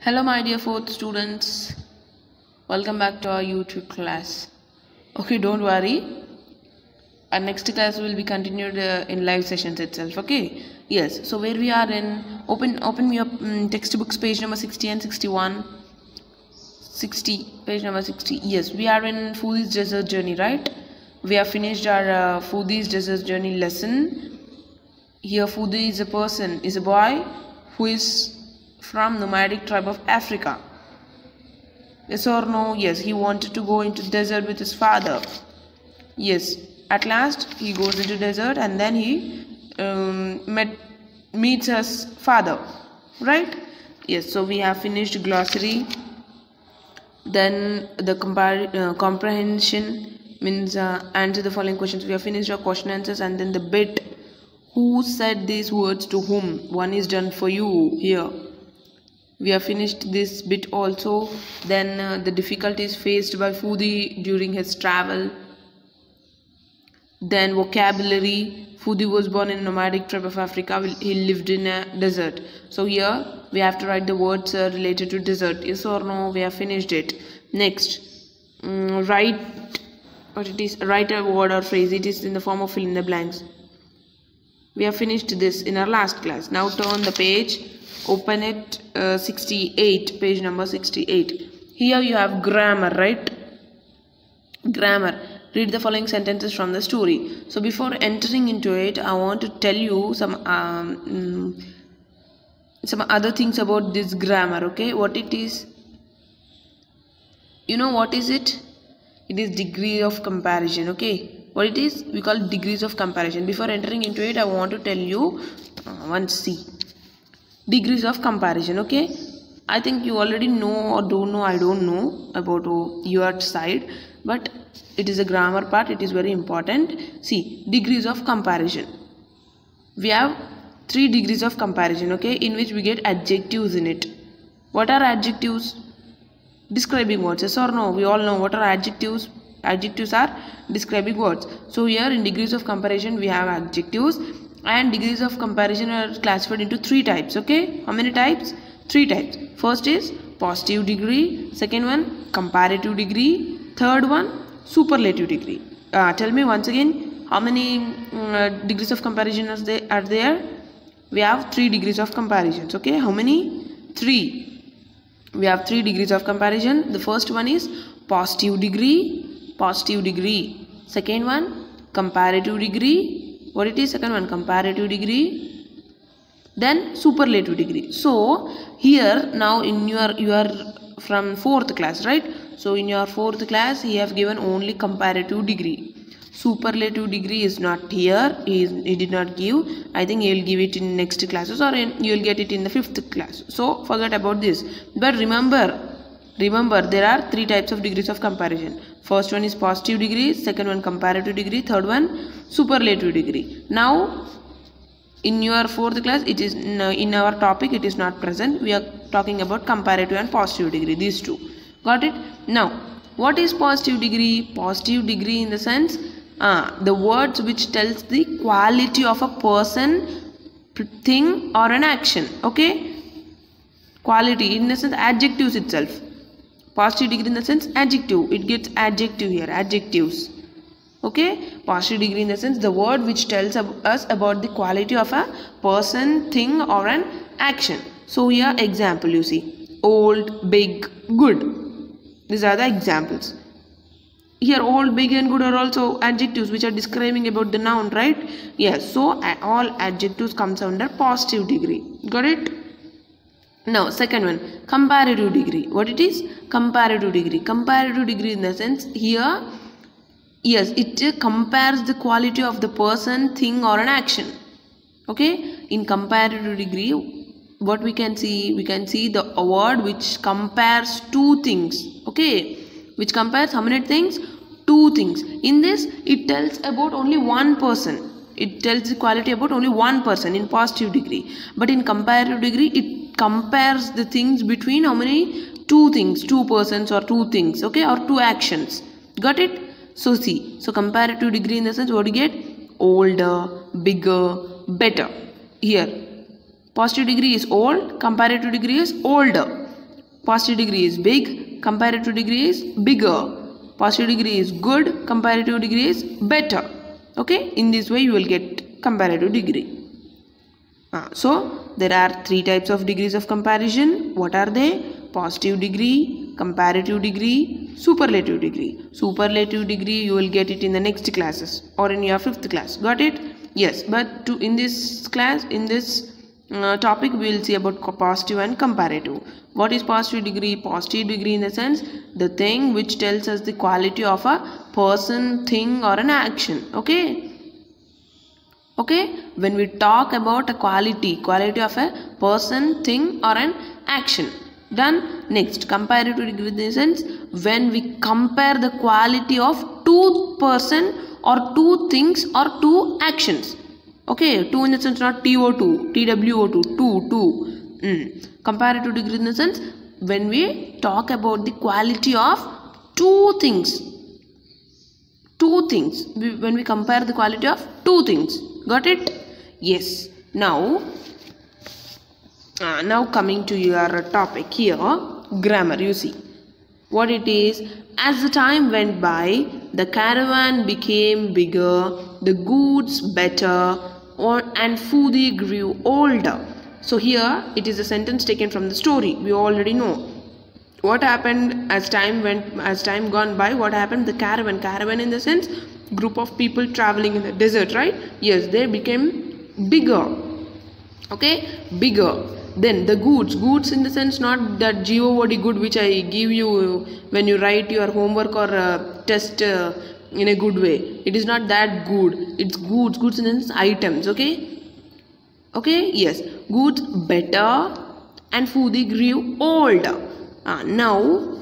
Hello my dear fourth students, welcome back to our YouTube class. Okay, don't worry, our next class will be continued in live sessions itself. Okay, yes, so where we are in, open me up textbooks page number 60 and 61. 60, page number 60. Yes, we are in Foodie's Desert Journey, right? We have finished our Foodie's Desert Journey lesson. Here Foodie is a person, is a boy who is from nomadic tribe of Africa. Yes or no? Yes, he wanted to go into desert with his father. Yes, at last he goes into desert and then he meets his father, right? Yes, so we have finished glossary. Then the comprehension means answer the following questions. We have finished our question answers, and then the bit, who said these words to whom. One is done for you here. We have finished this bit also. Then the difficulties faced by Foodie during his travel. Then vocabulary. Foodie was born in a nomadic tribe of Africa. He lived in a desert. So here we have to write the words related to desert. Yes or no? We have finished it. Next, write what it is. Write a word or phrase. It is in the form of fill in the blanks. We have finished this in our last class. Now turn the page. Open it 68, page number 68. Here you have grammar, right? Grammar. Read the following sentences from the story. So before entering into it, I want to tell you some other things about this grammar. Okay, what it is? You know what is it? It is degree of comparison. Okay, what it is? We call degrees of comparison. Before entering into it, I want to tell you once. See. Degrees of comparison. Okay, I think you already know or don't know, I don't know about your side, but it is a grammar part. It is very important. See, degrees of comparison. We have 3 degrees of comparison, okay, in which we get adjectives in it. What are adjectives? Describing words. Yes or no? We all know what are adjectives. Adjectives are describing words. So here in degrees of comparison we have adjectives. And degrees of comparison are classified into 3 types. Okay, how many types? 3 types. First is positive degree, second one comparative degree, third one superlative degree. Tell me once again, how many degrees of comparison are there? We have 3 degrees of comparisons. Okay, how many? 3. We have 3 degrees of comparison. The first one is positive degree, second one comparative degree. What it is? Second one comparative degree, then superlative degree. So here now in you are from 4th class, right? So in your 4th class he have given only comparative degree. Superlative degree is not here. He did not give. I think he will give it in next classes, or you will get it in the 5th class. So forget about this. But remember there are 3 types of degrees of comparison. First one is positive degree, second one comparative degree, third one superlative degree. Now in your 4th class, it is in our topic it is not present. We are talking about comparative and positive degree, these 2. Got it? Now what is positive degree? Positive degree in the sense the words which tells the quality of a person, thing or an action. Okay, quality in the sense adjectives itself. Positive degree in the sense adjective. It gets adjective here, adjectives. Okay, positive degree in the sense the word which tells us about the quality of a person, thing or an action. So here example you see, old, big, good. These are the examples. Here old, big and good are also adjectives which are describing about the noun, right? Yes, so all adjectives comes under positive degree. Got it? Now second one, comparative degree. What it is? Comparative degree. Comparative degree in the sense here, yes, it compares the quality of the person, thing or an action. Okay, in comparative degree what we can see? We can see the word which compares 2 things. Okay, which compares how many things? 2 things. In this it tells about only one person. It tells the quality about only one person in positive degree. But in comparative degree it compares the things between how many? 2 things, 2 persons or 2 things. Okay, or 2 actions. Got it? So see, so comparative degree in the sense what you get? Older, bigger, better. Here positive degree is old, comparative degree is older. Positive degree is big, comparative degree is bigger. Positive degree is good, comparative degree is better. Okay, in this way you will get comparative degree. So there are three types of degrees of comparison. What are they? Positive degree, comparative degree, superlative degree. Superlative degree you will get it in the next classes or in your 5th class. Got it? Yes, but in this class, in this topic we will see about positive and comparative. What is positive degree? Positive degree in the sense the thing which tells us the quality of a person, thing or an action. Okay, when we talk about a quality of a person, thing or an action. Done. Next, comparative degree in the sense when we compare the quality of two person or two things or two actions. Okay, two in the sense not TO2, TWO2, two. Comparative degree in the sense when we talk about the quality of two things. When we compare the quality of two things. Got it? Yes. Now coming to your topic here, grammar. You see what it is. As the time went by, the caravan became bigger, the goods better, and Fudi grew older. So here it is a sentence taken from the story. We already know what happened as time gone by. What happened? The caravan in the sense group of people traveling in the desert, right? Yes, they became bigger. Okay, bigger. Then the goods in the sense not that GOD good which I give you when you write your homework or test in a good way. It is not that good. It's goods in the sense items. Okay, yes, goods better and Fudi grew older. Now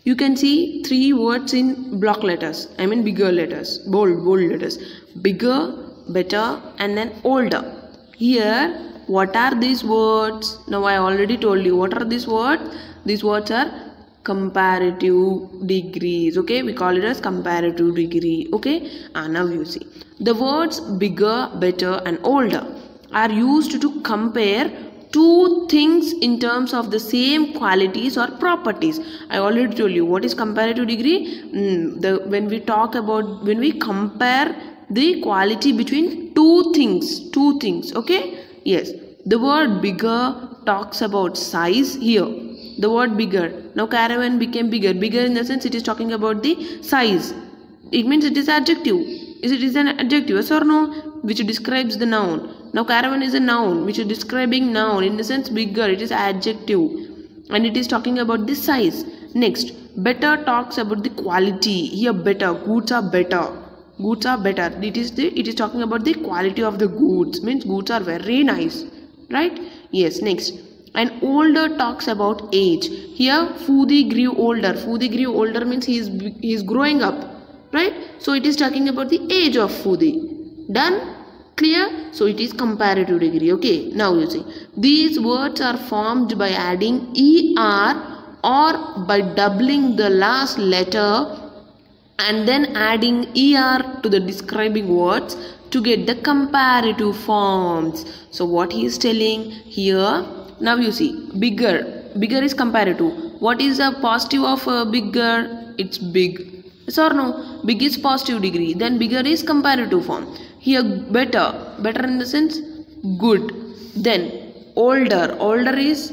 you can see three words in block letters. I mean bigger letters, bold letters. Bigger, better and then older. Here what are these words? Now I already told you what are these words. These words are comparative degrees. Okay, we call it as comparative degree. Okay, now you see the words bigger, better and older are used to compare two things in terms of the same qualities or properties. I already told you what is comparative degree. When we compare the quality between two things. Okay, yes, the word bigger talks about size here. The word bigger. Now caravan became bigger. Bigger in the sense it is talking about the size. It means it is adjective. It is an adjective, yes or no? Which describes the noun. Now caravan is a noun which is describing noun. In the sense bigger, it is adjective and it is talking about the size. Next, better talks about the quality. Here better, goods are better. It is talking about the quality of the goods. Means goods are very nice, right? Yes. Next, and older talks about age. Here Fudi grew older. Fudi grew older means he is growing up, right? So it is talking about the age of Fudi. Done? Clear? So it is comparative degree. Okay, now you see these words are formed by adding ER or by doubling the last letter and then adding ER to the describing words to get the comparative forms. So what he is telling here, now you see bigger is comparative. What is the positive of bigger? It's big. Yes or no? Big is positive degree, then bigger is comparative form. Here better in the sense good. Then older is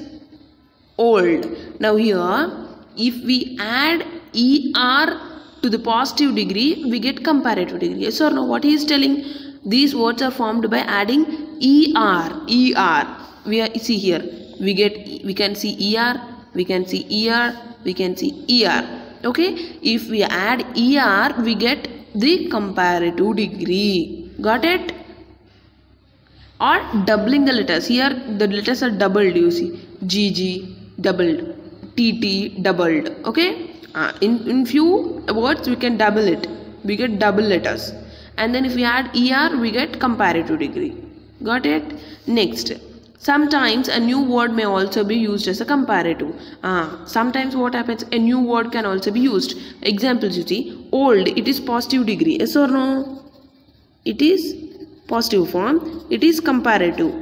old. Now here if we add ER to the positive degree, we get comparative degree. Yes or no? What he is telling? These words are formed by adding ER. See here. We can see ER. We can see ER. We can see ER. Okay. If we add ER, we get the comparative degree. Got it? Or doubling the letters. Here the letters are doubled. You see, GG doubled, TT doubled. Okay. In few words we can double it. We get double letters. And then if we add ER, we get comparative degree. Got it? Next, sometimes a new word may also be used as a comparative. Sometimes what happens? A new word can also be used. Examples you see. Old, it is positive degree. Yes or no? It is positive form. It is comparative.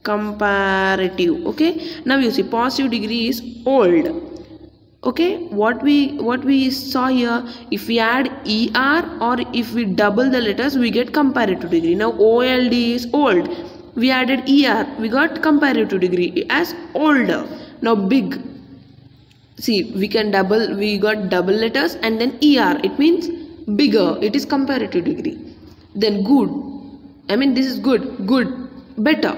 comparative. Okay, now you see positive degree is old. Okay, what we saw here, if we add er or if we double the letters, we get comparative degree. Now old is old, we added er, we got comparative degree as older. Now big, see, we got double letters and then er, it means bigger, it is comparative degree. Then good, I mean this is good, better,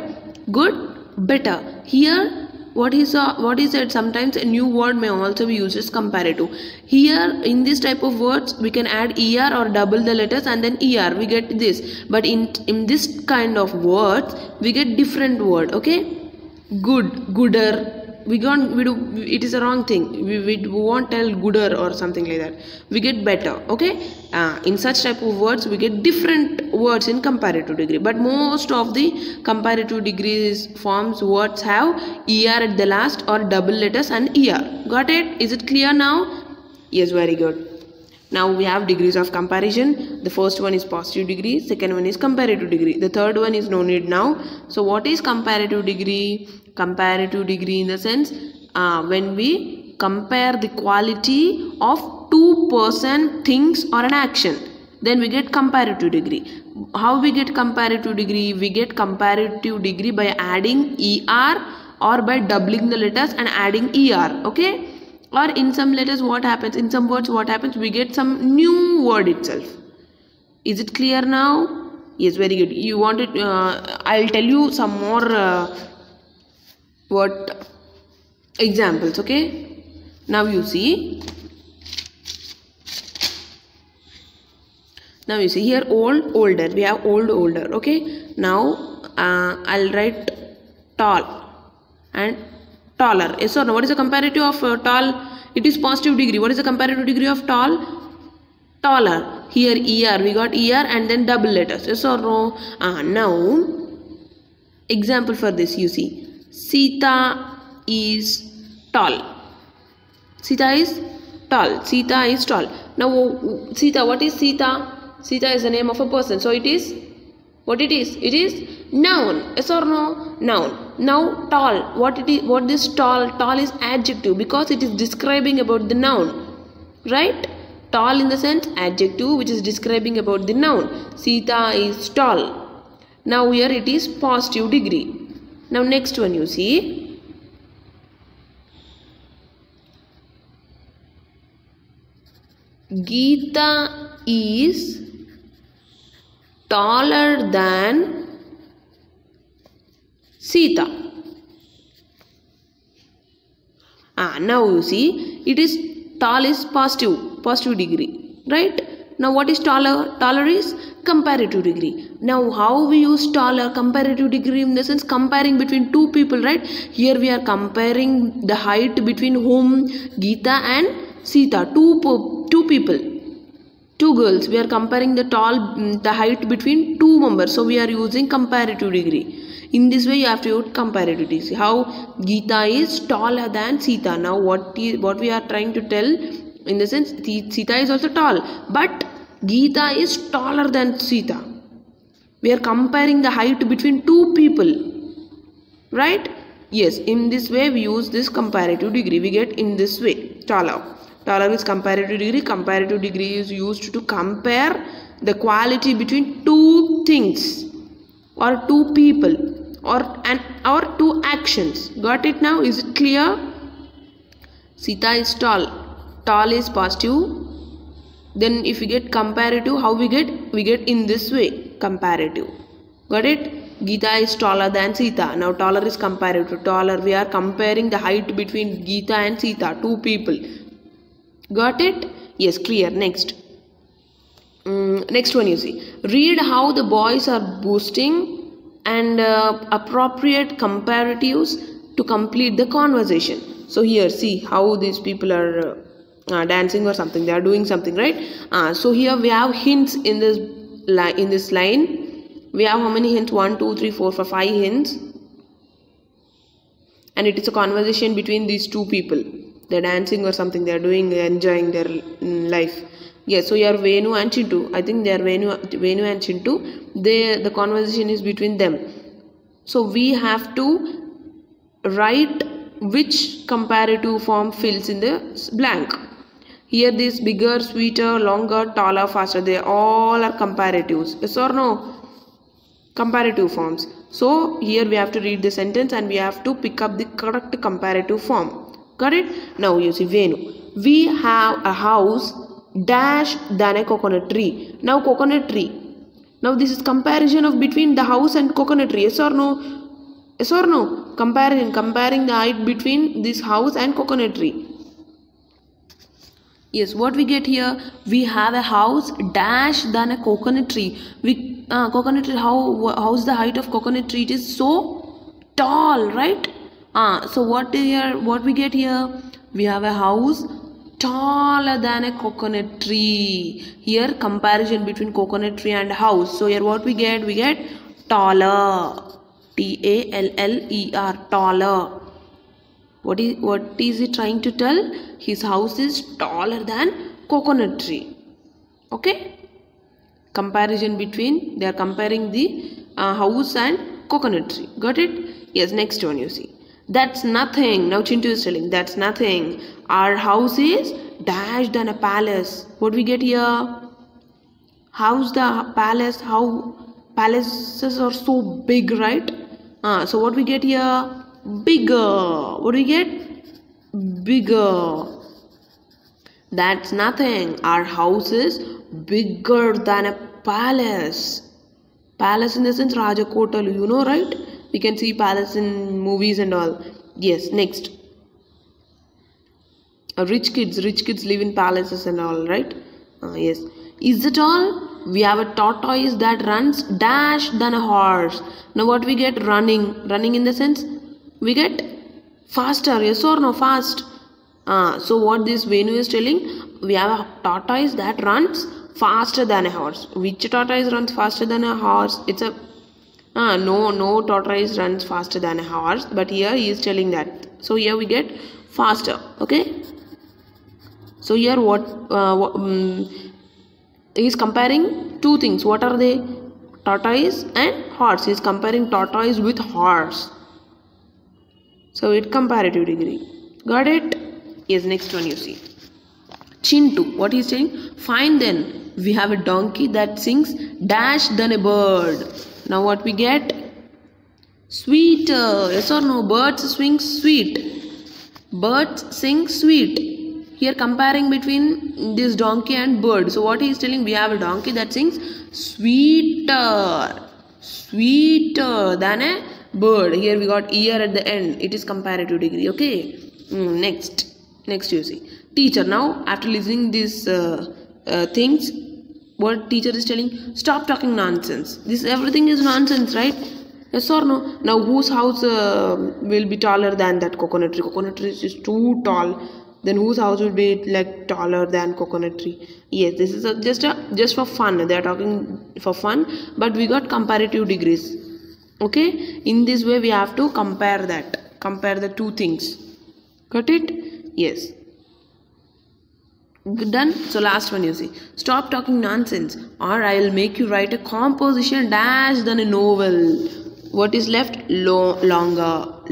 here what is it, sometimes a new word may also be used as comparative. Here in this type of words we can add er or double the letters and then er, we get this. But in this kind of words we get different word. Okay, gooder, it is a wrong thing, we won't tell gooder or something like that, we get better. Okay, in such type of words we get different words in comparative degree, but most of the comparative degrees forms words have er at the last or double letters and er. Got it? Is it clear now? Yes, very good. Now we have degrees of comparison. The first one is positive degree, second one is comparative degree, the third one is no need now. So what is comparative degree? Comparative degree in the sense when we compare the quality of two person, things or an action, then we get comparative degree. How we get comparative degree? We get comparative degree by adding er or by doubling the letters and adding er. Okay, or in some letters what happens, in some words what happens, we get some new word itself. Is it clear now? Yes, very good. You want it, I'll tell you some more examples. Okay, now you see here old, older, we have old, older. Okay, now I'll write tall and taller. Yes or no? What is the comparative of tall? It is positive degree. What is the comparative degree of tall? Taller. Here er, we got er and then double letters. Yes or no? Now example for this, you see Sita is tall. Sita is tall. Sita is tall. Now Sita, what is Sita? Sita is the name of a person, so it is what it is? It is noun. Yes or no? Noun. Now tall, what is tall? Tall is adjective because it is describing about the noun, right? Tall in the sense adjective which is describing about the noun. Sita is tall. Now here it is positive degree. Now next one, you see Geeta is taller than Sita. Now you see it is tall is positive degree, right? Now what is taller? Taller is comparative degree. Now how we use taller, comparative degree in the sense comparing between two people, right? Here we are comparing the height between whom? Geeta and Sita, two people, two girls. We are comparing the height between two members, so we are using comparative degree. In this way you have to use comparative degree. How Geeta is taller than Sita. Now what we are trying to tell, in the sense Sita is also tall, but Geeta is taller than Sita. We are comparing the height between two people, right? Yes, in this way we use this comparative degree. We get in this way taller. Taller is comparative degree. Comparative degree is used to compare the quality between two things or two people or two actions. Got it now? Is it clear? Sita is tall. Tall is positive. Then if we get comparative, how we get? We get in this way, comparative. Got it? Geeta is taller than Sita. Now taller is comparative. Taller, we are comparing the height between Geeta and Sita, two people. Got it? Yes, clear. Next. Next one, you see. Read how the boys are boosting and appropriate comparatives to complete the conversation. So here, see how these people are dancing or something. They are doing something, right? So here we have hints in this line. We have how many hints? 1, 2, 3, 4, 5 hints. And it is a conversation between these two people. They're dancing or something. They're doing, enjoying their life. Yes, so here Venu and Chintu. I think they are Venu and Chintu. The conversation is between them. So we have to write which comparative form fills in the blank. Here this bigger, sweeter, longer, taller, faster, they all are comparatives. Yes or no? Comparative forms. So here we have to read the sentence and we have to pick up the correct comparative form. Got it? Now you see Venu. We have a house dash than a coconut tree. Now coconut tree. Now this is comparison of between the house and coconut tree. Yes or no? Yes or no? Comparing the height between this house and coconut tree. Yes, what we get here? We have a house dash than a coconut tree. Coconut tree. How's the height of coconut tree? It is so tall, right? So what we get here? We have a house taller than a coconut tree. Here comparison between coconut tree and house. So here what we get? We get taller. Taller. Taller. What is it trying to tell? His house is taller than coconut tree. Okay. Comparison between, they are comparing the house and coconut tree. Got it? Yes, next one you see. That's nothing. Now Chintu is telling that's nothing. Our house is dash than a palace. What we get here? How's the palace? How palaces are so big, right? So what we get here? Bigger. What do we get? Bigger. That's nothing. Our house is bigger than a palace. Palace in the sense Rajakotalu, you know, right? We can see palace in movies and all. Yes, next. Rich kids live in palaces and all, right? Yes. Is it all? We have a tortoise that runs dash than a horse. Now what we get? Running in the sense we get faster. Yes or no? Fast. So what this Venu is telling? We have a tortoise that runs faster than a horse. Which tortoise runs faster than a horse? It's a no tortoise runs faster than a horse, but here he is telling that. So here we get faster. Okay. So here he is comparing two things. What are they? Tortoise and horse. He is comparing tortoise with horse. So it comparative degree. Got it? Yes, next one you see. Chintu, what he is saying? Fine then. We have a donkey that sings dash than a bird. Now what we get? Sweeter. Yes or no? Birds sing sweet. Birds sing sweet. Here comparing between this donkey and bird. So what he is telling? We have a donkey that sings sweeter. Sweeter than a bird. Here we got ear at the end. It is comparative degree. Okay. Next you see. Teacher, now after listening these things, what teacher is telling? Stop talking nonsense. This everything is nonsense, right? Yes or no? Now whose house will be taller than that coconut tree? Coconut tree is too tall. Then whose house will be like taller than coconut tree? Yes, this is just for fun. They are talking for fun, but we got comparative degrees. Okay, in this way we have to compare the two things. Got it? Yes. Done. So last one you see. Stop talking nonsense, or I will make you write a composition dash than a novel. What is left? Longer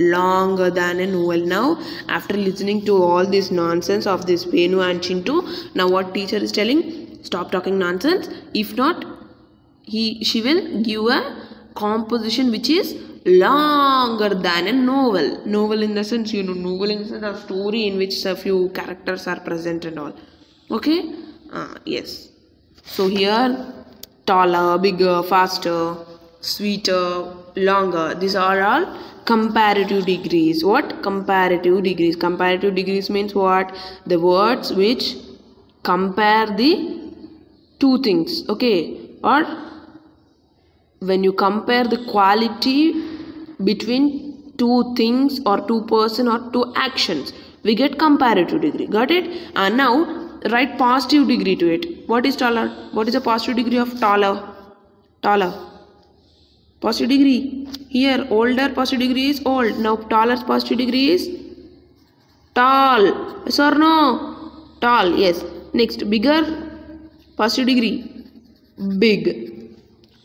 than a novel. Now after listening to all this nonsense of this Venu and Chintu, now what teacher is telling? Stop talking nonsense. If not, she will give a composition which is longer than a novel. Novel in the sense, you know, novel in the sense of story in which a few characters are present and all. Okay. Yes. So here taller, bigger, faster, sweeter, longer, these are all comparative degrees. What? Comparative degrees. Comparative degrees means what? The words which compare the two things. Okay. Or when you compare the quality between two things or two person or two actions, we get comparative degree. Got it? And now write positive degree to it. What is taller? What is the positive degree of taller? Positive degree. Here older positive degree is old. Now taller positive degree is tall. Yes or no? Tall. Yes. Next, bigger positive degree. Big.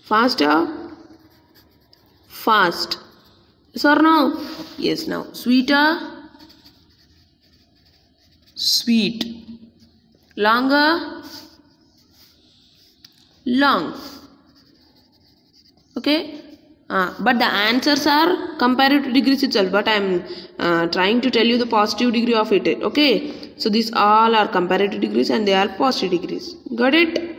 Faster. Fast. Yes or no? Yes. Now sweeter, sweet. Longer, long. Okay. But the answers are comparative degrees itself, but I am trying to tell you the positive degree of it. Okay, so these all are comparative degrees and they are positive degrees. Got it?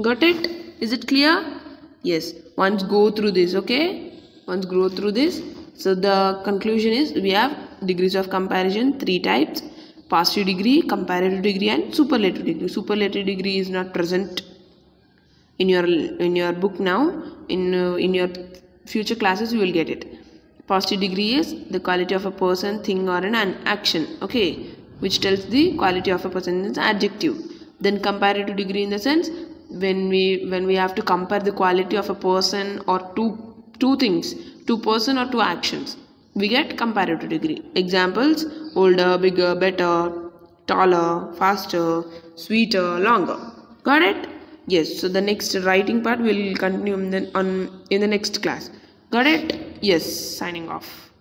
Got it? Is it clear? Yes. Once go through this. Okay, once go through this. So the conclusion is we have degrees of comparison, 3 types: positive degree, comparative degree, and superlative degree. Superlative degree is not present in your book now. In your future classes you will get it. Positive degree is the quality of a person, thing, or an action, okay, which tells the quality of a person is adjective. Then comparative degree in the sense when we have to compare the quality of a person or two things, two person or two actions, we get comparative degree. Examples: older, bigger, better, taller, faster, sweeter, longer. Got it? Yes. So the next writing part will continue in the next class. Got it? Yes. Signing off.